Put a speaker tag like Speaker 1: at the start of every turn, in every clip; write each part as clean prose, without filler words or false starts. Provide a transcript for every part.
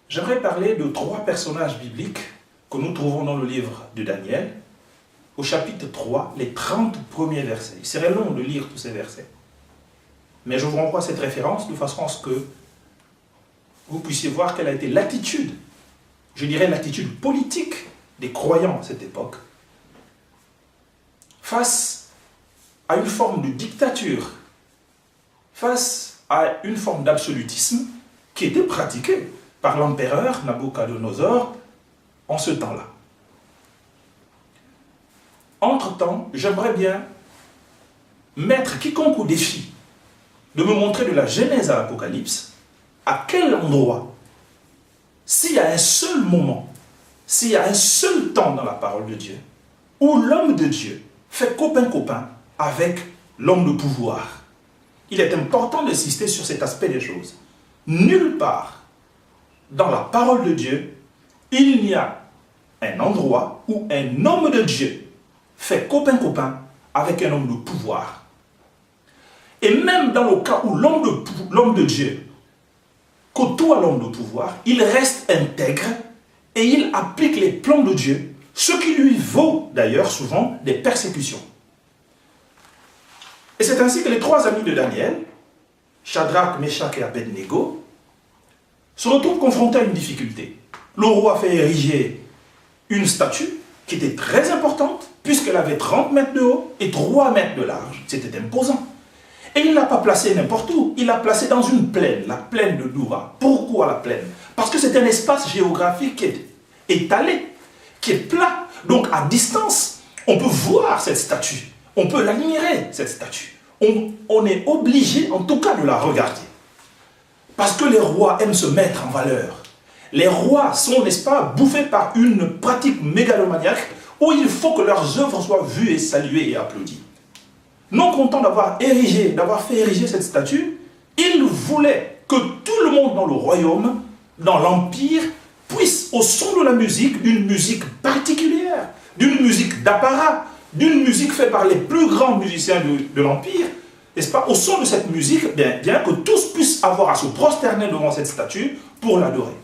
Speaker 1: J'aimerais parler de 3 personnages bibliques que nous trouvons dans le livre de Daniel, au chapitre 3, les 30 premiers versets. Il serait long de lire tous ces versets. Mais je vous renvoie à cette référence de façon à ce que vous puissiez voir quelle a été l'attitude, je dirais l'attitude politique des croyants à cette époque, face à une forme de dictature, face à une forme d'absolutisme qui était pratiquée par l'empereur Nabuchodonosor en ce temps-là. Entre-temps, j'aimerais bien mettre quiconque au défi de me montrer de la Genèse à l'Apocalypse à quel endroit, s'il y a un seul moment, s'il y a un seul temps dans la parole de Dieu, où l'homme de Dieu fait copain-copain avec l'homme de pouvoir. Il est important d'insister sur cet aspect des choses. Nulle part dans la parole de Dieu, il n'y a un endroit où un homme de Dieu fait copain-copain avec un homme de pouvoir. Et même dans le cas où l'homme de Dieu côtoie l'homme de pouvoir, il reste intègre et il applique les plans de Dieu, ce qui lui vaut d'ailleurs souvent des persécutions. Et c'est ainsi que les 3 amis de Daniel, Shadrach, Meshach et Abednego, se retrouvent confrontés à une difficulté. Le roi fait ériger une statue qui était très importante, puisqu'elle avait 30 mètres de haut et 3 mètres de large. C'était imposant. Et il ne l'a pas placée n'importe où, il l'a placée dans une plaine, la plaine de Doura. Pourquoi la plaine? Parce que c'est un espace géographique qui est étalé, qui est plat. Donc à distance, on peut voir cette statue, on peut l'admirer, cette statue. On est obligé en tout cas de la regarder. Parce que les rois aiment se mettre en valeur. Les rois sont, n'est-ce pas, bouffés par une pratique mégalomaniaque où il faut que leurs œuvres soient vues et saluées et applaudies. Non content d'avoir fait ériger cette statue, il voulait que tout le monde dans le royaume, dans l'empire, puisse, au son de la musique, d'une musique particulière, d'une musique d'apparat, d'une musique faite par les plus grands musiciens de l'empire, n'est-ce pas, au son de cette musique, bien que tous puissent avoir à se prosterner devant cette statue pour l'adorer.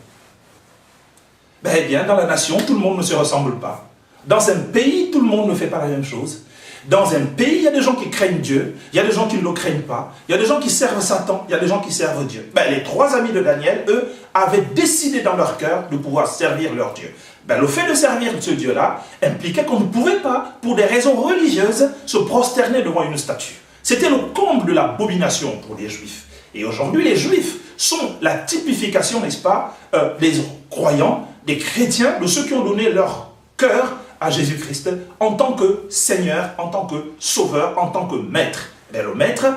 Speaker 1: Bien, dans la nation, tout le monde ne se ressemble pas. Dans un pays, tout le monde ne fait pas la même chose. Dans un pays, il y a des gens qui craignent Dieu, il y a des gens qui ne le craignent pas, il y a des gens qui servent Satan, il y a des gens qui servent Dieu. Les 3 amis de Daniel, eux, avaient décidé dans leur cœur de pouvoir servir leur Dieu. Le fait de servir ce Dieu-là impliquait qu'on ne pouvait pas, pour des raisons religieuses, se prosterner devant une statue. C'était le comble de l'abomination pour les Juifs. Et aujourd'hui, les Juifs sont la typification, n'est-ce pas, des croyants, des chrétiens, de ceux qui ont donné leur cœur à Jésus-Christ en tant que Seigneur, en tant que Sauveur, en tant que Maître. Le Maître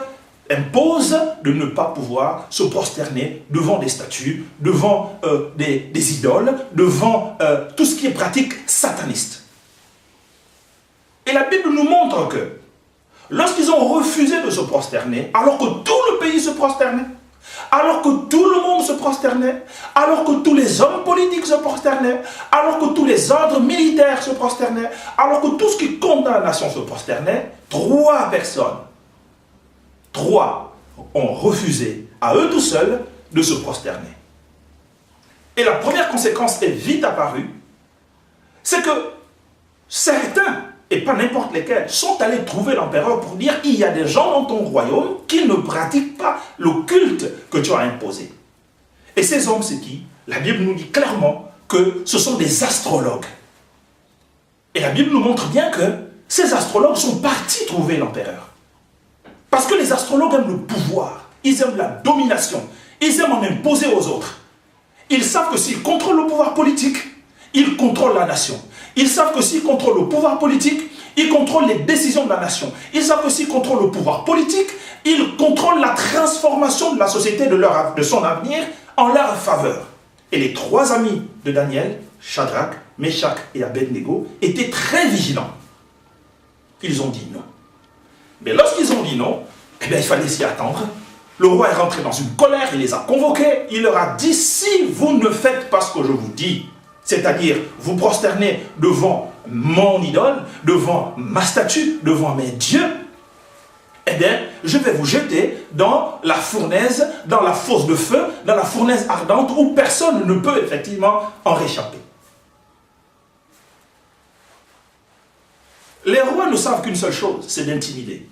Speaker 1: impose de ne pas pouvoir se prosterner devant des statues, devant des idoles, devant tout ce qui est pratique sataniste. Et la Bible nous montre que lorsqu'ils ont refusé de se prosterner, alors que tout le pays se prosternait, alors que tout le monde se prosternait, alors que tous les hommes politiques se prosternaient, alors que tous les ordres militaires se prosternaient, alors que tout ce qui compte dans la nation se prosternait, 3 personnes, 3 ont refusé à eux tout seuls de se prosterner. Et la première conséquence est vite apparue, c'est que certains, et pas n'importe lesquels, sont allés trouver l'empereur pour dire il y a des gens dans ton royaume qui ne pratiquent pas le culte que tu as imposé. Et ces hommes, c'est qui? La Bible nous dit clairement que ce sont des astrologues. Et la Bible nous montre bien que ces astrologues sont partis trouver l'empereur. Parce que les astrologues aiment le pouvoir, ils aiment la domination, ils aiment en imposer aux autres. Ils savent que s'ils contrôlent le pouvoir politique, ils contrôlent la nation. Ils savent que s'ils contrôlent le pouvoir politique, ils contrôlent les décisions de la nation. Ils savent que s'ils contrôlent le pouvoir politique, ils contrôlent la transformation de la société, de son avenir, en leur faveur. Et les 3 amis de Daniel, Shadrach, Meshach et Abednego, étaient très vigilants. Ils ont dit non. Mais lorsqu'ils ont dit non, il fallait s'y attendre. Le roi est rentré dans une colère, il les a convoqués, il leur a dit, si vous ne faites pas ce que je vous dis, c'est-à-dire vous prosternez devant mon idole, devant ma statue, devant mes dieux, eh bien, je vais vous jeter dans la fournaise, dans la fosse de feu, dans la fournaise ardente, où personne ne peut effectivement en réchapper. Les rois ne savent qu'une seule chose, c'est d'intimider.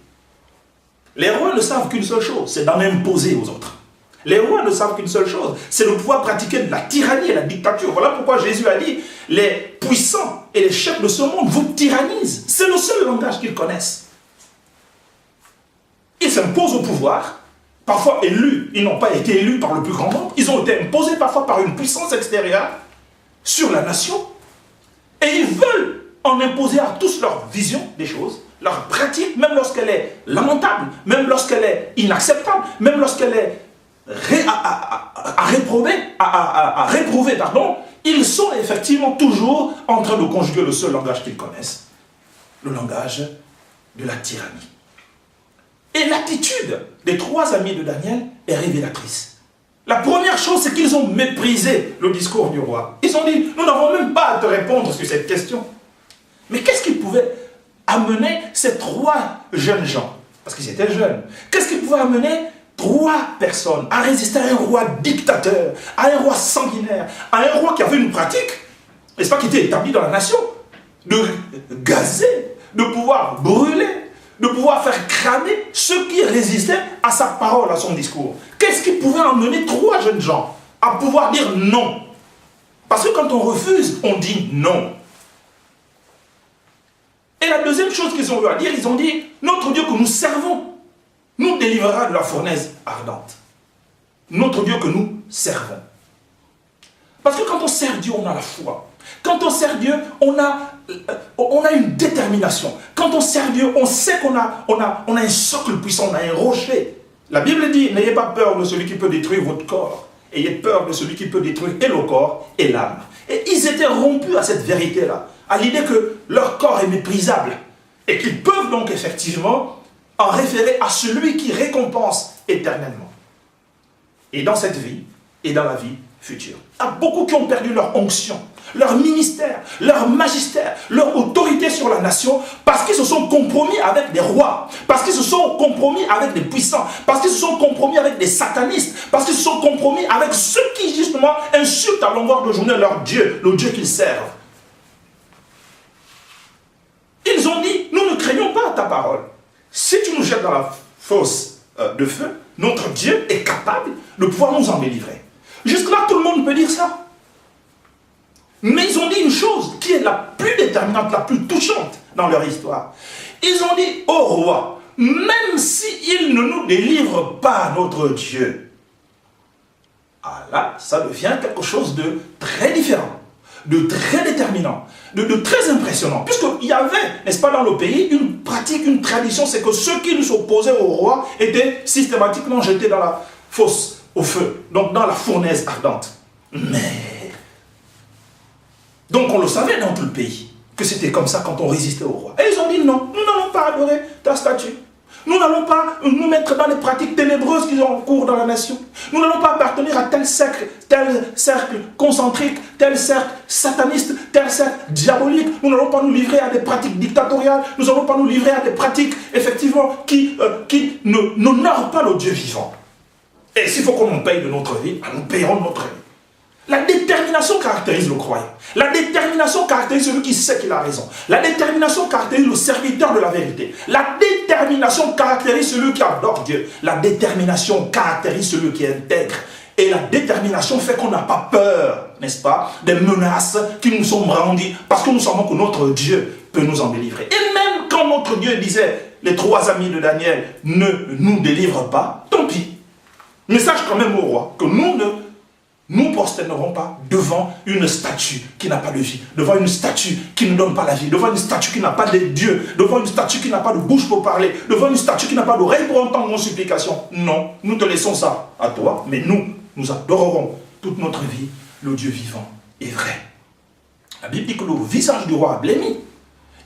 Speaker 1: Les rois ne savent qu'une seule chose, c'est d'en imposer aux autres. Les rois ne savent qu'une seule chose, c'est de pouvoir pratiquer de la tyrannie et la dictature. Voilà pourquoi Jésus a dit, les puissants et les chefs de ce monde vous tyrannisent. C'est le seul langage qu'ils connaissent. Ils s'imposent au pouvoir, parfois élus, ils n'ont pas été élus par le plus grand nombre, ils ont été imposés parfois par une puissance extérieure sur la nation, et ils veulent en imposer à tous leur vision des choses, leur pratique, même lorsqu'elle est lamentable, même lorsqu'elle est inacceptable, même lorsqu'elle est à réprouver, ils sont effectivement toujours en train de conjuguer le seul langage qu'ils connaissent, le langage de la tyrannie. Et l'attitude des trois amis de Daniel est révélatrice. La première chose, c'est qu'ils ont méprisé le discours du roi. Ils ont dit, nous n'avons même pas à te répondre sur cette question. Mais qu'est-ce qui pouvait amener ces trois jeunes gens, parce qu'ils étaient jeunes, qu'est-ce qui pouvait amener trois personnes à résister à un roi dictateur, à un roi sanguinaire, à un roi qui avait une pratique, n'est-ce pas, qui était établie dans la nation, de gazer, de pouvoir brûler, de pouvoir faire cramer ceux qui résistaient à sa parole, à son discours. Qu'est-ce qui pouvait amener trois jeunes gens à pouvoir dire non? Parce que quand on refuse, on dit non. Et la deuxième chose qu'ils ont eu à dire, ils ont dit, notre Dieu que nous servons nous délivrera de la fournaise ardente. Notre Dieu que nous servons. Parce que quand on sert Dieu, on a la foi. Quand on sert Dieu, on a une détermination. Quand on sert Dieu, on sait qu'on a un socle puissant, on a un rocher. La Bible dit, n'ayez pas peur de celui qui peut détruire votre corps. Ayez peur de celui qui peut détruire et le corps et l'âme. Et ils étaient rompus à cette vérité-là, à l'idée que leur corps est méprisable. Et qu'ils peuvent donc effectivement en référer à celui qui récompense éternellement. Et dans cette vie, et dans la vie future. Il y a beaucoup qui ont perdu leur onction, leur ministère, leur magistère, leur autorité sur la nation, parce qu'ils se sont compromis avec des rois, parce qu'ils se sont compromis avec des puissants, parce qu'ils se sont compromis avec des satanistes, parce qu'ils se sont compromis avec ceux qui justement insultent à longueur de journée leur Dieu, le Dieu qu'ils servent. Ils ont dit, nous ne craignons pas ta parole. Si tu nous jettes dans la fosse de feu, notre Dieu est capable de pouvoir nous en délivrer. Jusque-là, tout le monde peut dire ça. Mais ils ont dit une chose qui est la plus déterminante, la plus touchante dans leur histoire. Ils ont dit, ô roi, même s'il ne nous délivre pas notre Dieu, ah là, ça devient quelque chose de très différent, de très déterminant, de très impressionnant. Puisqu'il y avait, n'est-ce pas, dans le pays, une pratique, une tradition, c'est que ceux qui nous opposaient au roi étaient systématiquement jetés dans la fosse au feu, donc dans la fournaise ardente. Mais, donc on le savait dans tout le pays, que c'était comme ça quand on résistait au roi. Et ils ont dit non, nous n'allons pas adorer ta statue. Nous n'allons pas nous mettre dans les pratiques ténébreuses qui sont en cours dans la nation. Nous n'allons pas appartenir à tel cercle concentrique, tel cercle sataniste, tel cercle diabolique. Nous n'allons pas nous livrer à des pratiques dictatoriales. Nous n'allons pas nous livrer à des pratiques, effectivement, qui n'honorent pas le Dieu vivant. Et s'il faut qu'on en paye de notre vie, nous payerons de notre vie. La détermination caractérise le croyant. La détermination caractérise celui qui sait qu'il a raison. La détermination caractérise le serviteur de la vérité. La détermination caractérise celui qui adore Dieu. La détermination caractérise celui qui est intègre. Et la détermination fait qu'on n'a pas peur, n'est-ce pas, des menaces qui nous sont brandies, parce que nous savons que notre Dieu peut nous en délivrer. Et même quand notre Dieu disait, les trois amis de Daniel ne nous délivrent pas, tant pis. Mais sache quand même au roi que nous ne nous prosternerons pas devant une statue qui n'a pas de vie, devant une statue qui ne donne pas la vie, devant une statue qui n'a pas de Dieu, devant une statue qui n'a pas de bouche pour parler, devant une statue qui n'a pas d'oreille pour entendre nos supplications. Non, nous te laissons ça à toi, mais nous adorerons toute notre vie le Dieu vivant et vrai. La Bible dit que le visage du roi a blêmi.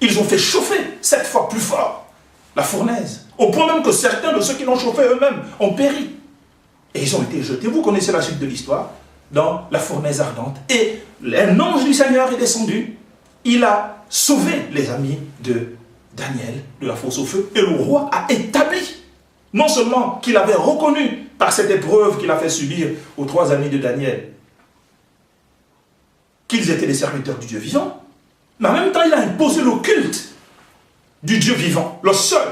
Speaker 1: Ils ont fait chauffer 7 fois plus fort la fournaise, au point même que certains de ceux qui l'ont chauffé eux-mêmes ont péri. Et ils ont été jetés, vous connaissez la suite de l'histoire, dans la fournaise ardente. Et un ange du Seigneur est descendu, il a sauvé les amis de Daniel de la fosse au feu, et le roi a établi Non seulement qu'il avait reconnu par cette épreuve qu'il a fait subir aux 3 amis de Daniel, qu'ils étaient les serviteurs du Dieu vivant, mais en même temps, il a imposé le culte du Dieu vivant, le seul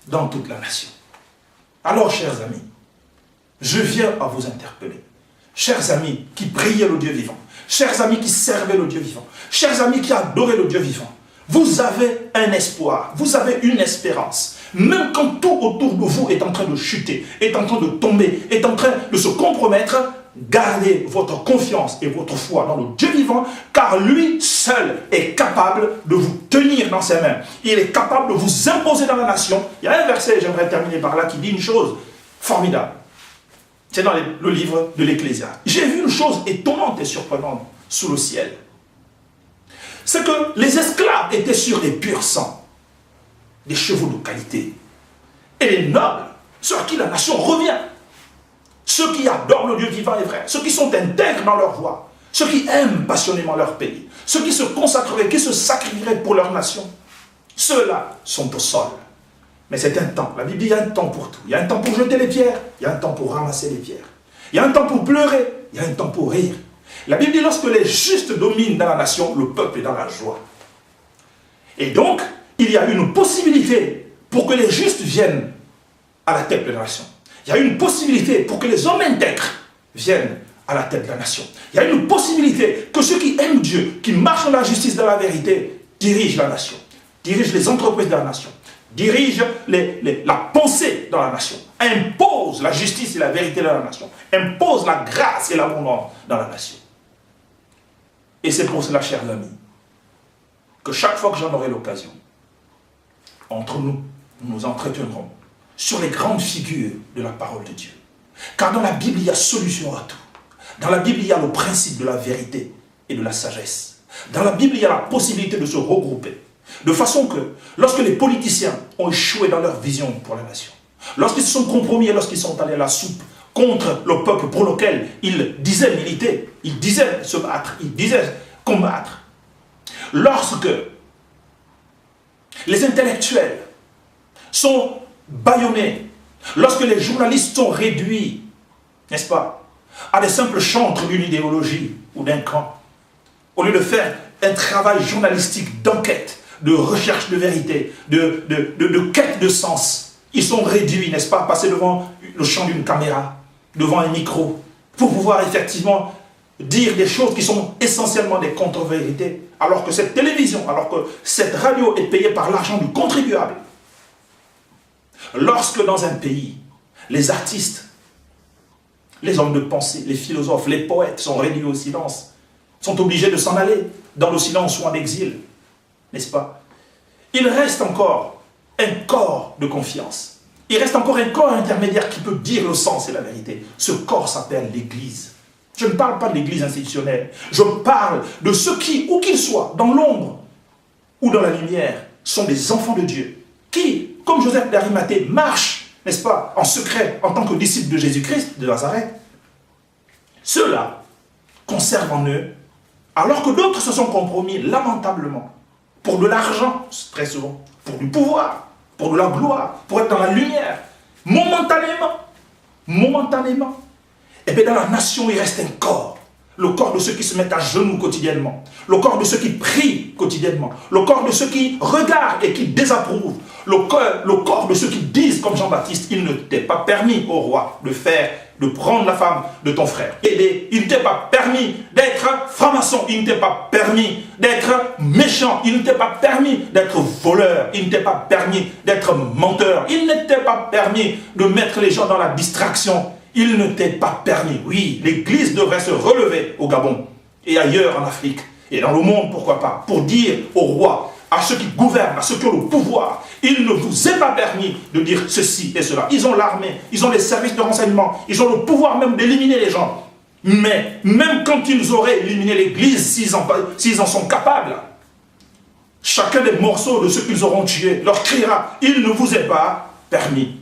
Speaker 1: dans toute la nation. Alors, chers amis, je viens à vous interpeller. Chers amis qui priaient le Dieu vivant, chers amis qui servaient le Dieu vivant, chers amis qui adoraient le Dieu vivant, vous avez un espoir, vous avez une espérance. Même quand tout autour de vous est en train de chuter, est en train de tomber, est en train de se compromettre, gardez votre confiance et votre foi dans le Dieu vivant, car lui seul est capable de vous tenir dans ses mains. Il est capable de vous imposer dans la nation. Il y a un verset, j'aimerais terminer par là, qui dit une chose formidable. C'est dans le livre de l'Ecclésiaste. J'ai vu une chose étonnante et surprenante sous le ciel. C'est que les esclaves étaient sur des purs sangs, des chevaux de qualité. Et les nobles, sur qui la nation revient, ceux qui adorent le Dieu vivant et vrai, ceux qui sont intègres dans leur voie, ceux qui aiment passionnément leur pays, ceux qui se consacreraient, qui se sacrifieraient pour leur nation, ceux-là sont au sol. Mais c'est un temps. La Bible dit qu'il y a un temps pour tout. Il y a un temps pour jeter les pierres, il y a un temps pour ramasser les pierres. Il y a un temps pour pleurer, il y a un temps pour rire. La Bible dit que lorsque les justes dominent dans la nation, le peuple est dans la joie. Et donc, il y a une possibilité pour que les justes viennent à la tête de la nation. Il y a une possibilité pour que les hommes intègres viennent à la tête de la nation. Il y a une possibilité que ceux qui aiment Dieu, qui marchent dans la justice, dans la vérité, dirigent la nation, dirigent les entreprises de la nation, dirigent la pensée dans la nation, imposent la justice et la vérité dans la nation, imposent la grâce et l'amour dans la nation. Et c'est pour cela, chers amis, que chaque fois que j'en aurai l'occasion, entre nous, nous nous entretiendrons sur les grandes figures de la parole de Dieu. Car dans la Bible, il y a solution à tout. Dans la Bible, il y a le principe de la vérité et de la sagesse. Dans la Bible, il y a la possibilité de se regrouper. De façon que, lorsque les politiciens ont échoué dans leur vision pour la nation, lorsqu'ils se sont compromis et lorsqu'ils sont allés à la soupe contre le peuple pour lequel ils disaient militer, ils disaient se battre, ils disaient combattre, lorsque les intellectuels sont bâillonnés, lorsque les journalistes sont réduits, n'est-ce pas, à des simples chantres d'une idéologie ou d'un camp, au lieu de faire un travail journalistique d'enquête, de recherche de vérité, de quête de sens, ils sont réduits, n'est-ce pas, à passer devant le champ d'une caméra, devant un micro, pour pouvoir effectivement dire des choses qui sont essentiellement des contre-vérités, alors que cette télévision, alors que cette radio est payée par l'argent du contribuable. Lorsque dans un pays, les artistes, les hommes de pensée, les philosophes, les poètes sont réduits au silence, sont obligés de s'en aller dans le silence ou en exil, n'est-ce pas? Il reste encore un corps de confiance. Il reste encore un corps intermédiaire qui peut dire le sens et la vérité. Ce corps s'appelle l'Église. Je ne parle pas de l'Église institutionnelle. Je parle de ceux qui, où qu'ils soient, dans l'ombre ou dans la lumière, sont des enfants de Dieu, qui, comme Joseph d'Arimathée, marchent, n'est-ce pas, en secret, en tant que disciples de Jésus-Christ de Nazareth. Ceux-là conservent en eux, alors que d'autres se sont compromis lamentablement, pour de l'argent, très souvent, pour du pouvoir, pour de la gloire, pour être dans la lumière, momentanément. Et bien dans la nation, il reste un corps. Le corps de ceux qui se mettent à genoux quotidiennement. Le corps de ceux qui prient quotidiennement. Le corps de ceux qui regardent et qui désapprouvent. Le corps de ceux qui disent, comme Jean-Baptiste, il ne t'est pas permis, ô roi, de prendre la femme de ton frère. Il ne t'est pas permis d'être franc-maçon. Il ne t'est pas permis d'être méchant. Il ne t'est pas permis d'être voleur. Il ne t'est pas permis d'être menteur. Il ne t'est pas permis de mettre les gens dans la distraction. Il ne t'est pas permis. Oui, l'Église devrait se relever au Gabon et ailleurs en Afrique et dans le monde, pourquoi pas, pour dire aux rois, à ceux qui gouvernent, à ceux qui ont le pouvoir, il ne vous est pas permis de dire ceci et cela. Ils ont l'armée, ils ont les services de renseignement, ils ont le pouvoir même d'éliminer les gens. Mais même quand ils auraient éliminé l'Église, s'ils en sont capables, chacun des morceaux de ceux qu'ils auront tués leur criera, il ne vous est pas permis.